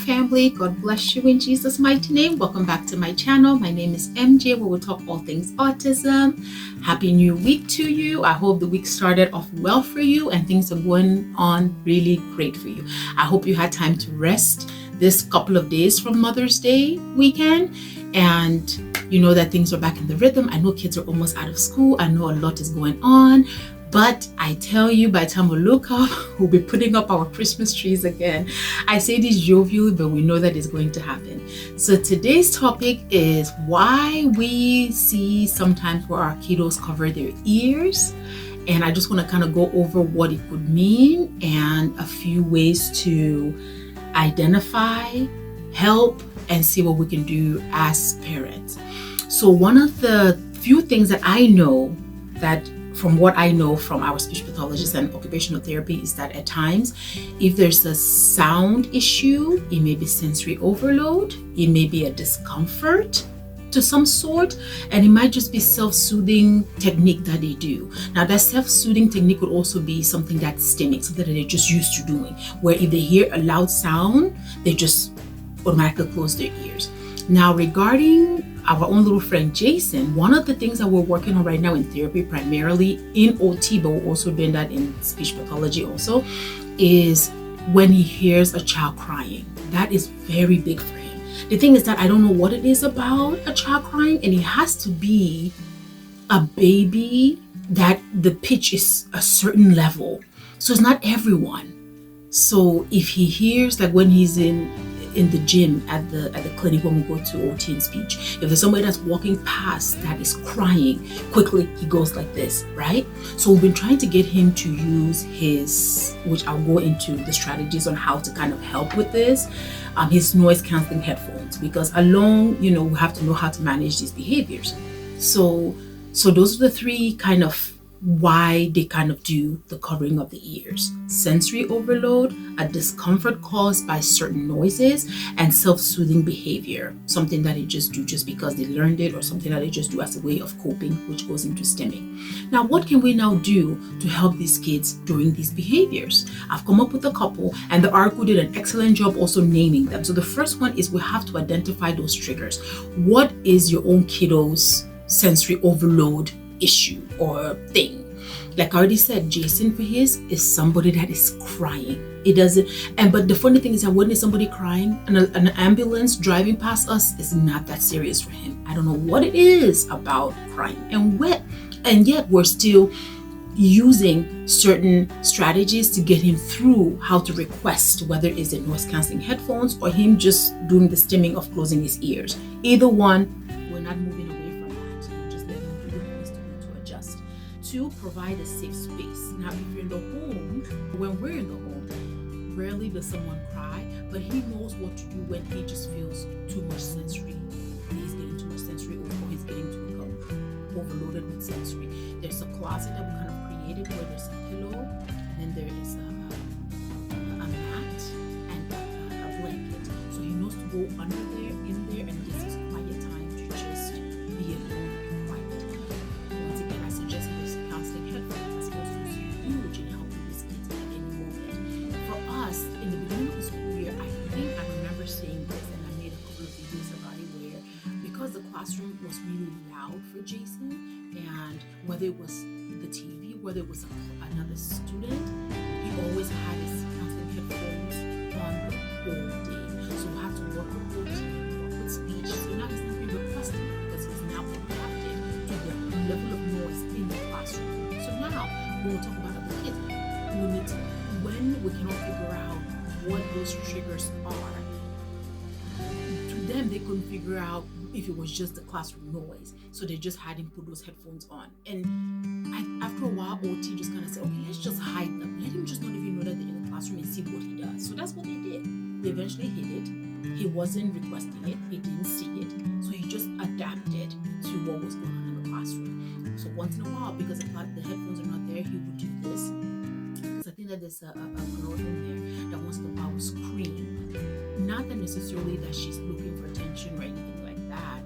family. God bless you in Jesus' mighty name. Welcome back to my channel. My name is MJ, where we talk all things autism. Happy new week to you. I hope the week started off well for you and things are going on really great for you. I hope you had time to rest this couple of days from Mother's Day weekend, and you know that things are back in the rhythm. I know kids are almost out of school. I know a lot is going on. But I tell you, by the time we look up, we'll be putting up our Christmas trees again. I say this jovially, but we know that it's going to happen. So today's topic is why we see sometimes where our kiddos cover their ears. And I just want to kind of go over what it could mean and a few ways to identify, help, and see what we can do as parents. So one of the few things that I know that from what I know from our speech pathologist and occupational therapy is that at times, if there's a sound issue, it may be sensory overload, it may be a discomfort to some sort, and it might just be self-soothing technique that they do. Now that self-soothing technique could also be something that's stimming, something that they're just used to doing, where if they hear a loud sound, they just automatically close their ears. Now regarding our own little friend Jayson, one of the things that we're working on right now in therapy, primarily in OT, but we're also doing that in speech pathology also, is when he hears a child crying. That is very big for him. The thing is that I don't know what it is about a child crying, and it has to be a baby that the pitch is a certain level. So it's not everyone. So if he hears, like when he's in the gym at the clinic, when we go to OT and speech, if there's somebody that's walking past that is crying, quickly he goes like this, right? So we've been trying to get him to use his, which I'll go into the strategies on how to kind of help with this, his noise canceling headphones, because alone, we have to know how to manage these behaviors. So those are the three kind of why they kind of do the covering of the ears: sensory overload, a discomfort caused by certain noises, and self-soothing behavior, something that they just do just because they learned it, or something that they just do as a way of coping, which goes into stimming. Now, what can we now do to help these kids during these behaviors? I've come up with a couple, and the article did an excellent job also naming them. So the first one is we have to identify those triggers. What is your own kiddo's sensory overload issue or thing? Like I already said, Jayson for his is somebody that is crying. It doesn't, but the funny thing is that when there's somebody crying and an ambulance driving past us is not that serious for him. I don't know what it is about crying, and yet we're still using certain strategies to get him through how to request, whether it's in noise canceling headphones or him just doing the stimming of closing his ears. Either one, we're not moving away from that. We're just letting him do what he needs to do to adjust. To provide a safe space. Now, if you're in the home, when we're in the home, rarely does someone cry, but he knows what to do when he just feels too much sensory. He's getting too much sensory, or he's getting too overloaded with sensory. There's a closet that we kind of created where there's a pillow, and then there is a mat and a blanket. So he knows to go under there, in there, and this is quiet time to just be alone and quiet. Once again, I suggest this counseling headphones as opposed to huge in helping these kids at any moment. For us, in the beginning of the school year, I think I remember saying this, and I made a couple of videos about it, where because the classroom was really loud for Jayson, and whether it was the TV, whether it was another student, he always had his counseling headphones on the whole day. So we have to work with OT, work with speech. So now he's not being requested because he's now adapted to the level of noise in the classroom. So now when we talk about other kids, when we cannot figure out what those triggers are, to them they couldn't figure out if it was just the classroom noise. So they just had him put those headphones on. And after a while, OT just kind of said, okay, let's just hide them. Let him just not even know that they're in the classroom and see what he does. So that's what they did. They eventually hid it. He wasn't requesting it. He didn't see it. So he just adapted to what was going on in the classroom. So once in a while, because the headphones are not there, he would do this. Because I think that there's a girl in there that once in a while will scream. Not that necessarily that she's looking for attention or anything like that,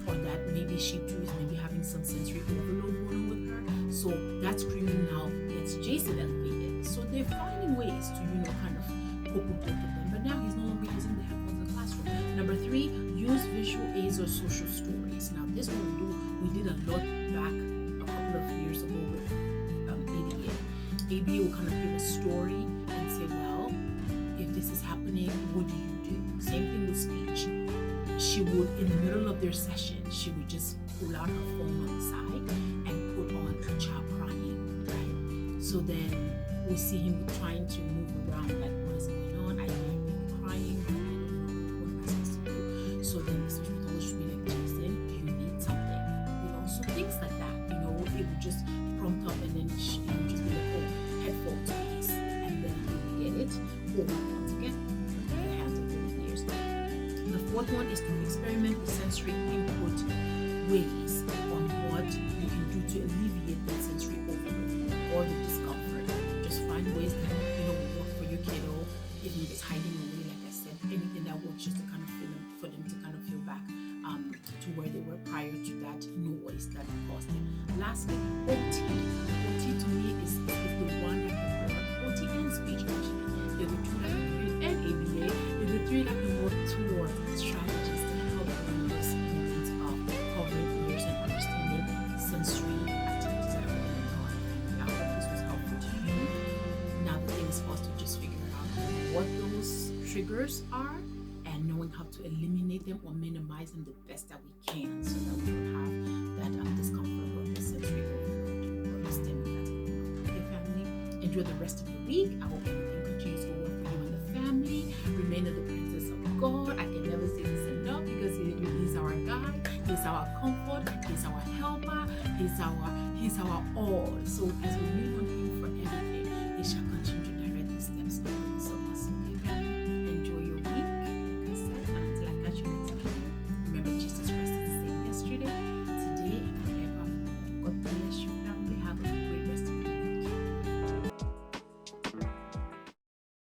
or that maybe she too is maybe having some sensory overload going on with her. So that screaming now gets Jayson elevated. So they're finding ways to, kind of cope with both of them. But now he's no longer using 3, use visual aids or social stories. Now this one we did a lot back a couple of years ago with ABA. ABA will kind of give a story and say, well, if this is happening, what do you do? Same thing with speech. She would, in the middle of their session, she would just pull out her phone on the side and put on a child crying, right? So then we see him trying to move around, like, what is going on? I hear him crying, but I don't know what am I supposed to do. So then the speech pathologist would be like, Jayson, do you need something? So things like that, it would just prompt up, and then she would just be like, oh, headphones, please, and then he would get it. Or once again, the hands of the ears. The fourth one is to experiment with sensory input ways on what you can do to alleviate that sensory overload or the discomfort. Just find ways that will work for your kiddo. If it's hiding away, like I said, anything that works just to kind of for them to kind of feel back to where they were prior to that noise that caused it. Lastly, OT. OT to me is the one that can work. OT and speech actually. They're the two that can work, and ABA. They're the three that can work towards strategies to help learners in terms of covering ears and understanding sensory activities that are going on. I hope this was helpful to you. Now the thing is for us to just figure out what those triggers are, and knowing how to eliminate them or minimize them the best that we can, so that we don't have that discomfort or the sensory overload or the stimulus that's going on. Okay, family, enjoy the rest of your week. I hope everything continues to work for you and the family. Remain in the presence of God. I can never say this enough, because He's our God, He's our comfort, He's our helper, He's our all. So as we lean on Him for everything, it shall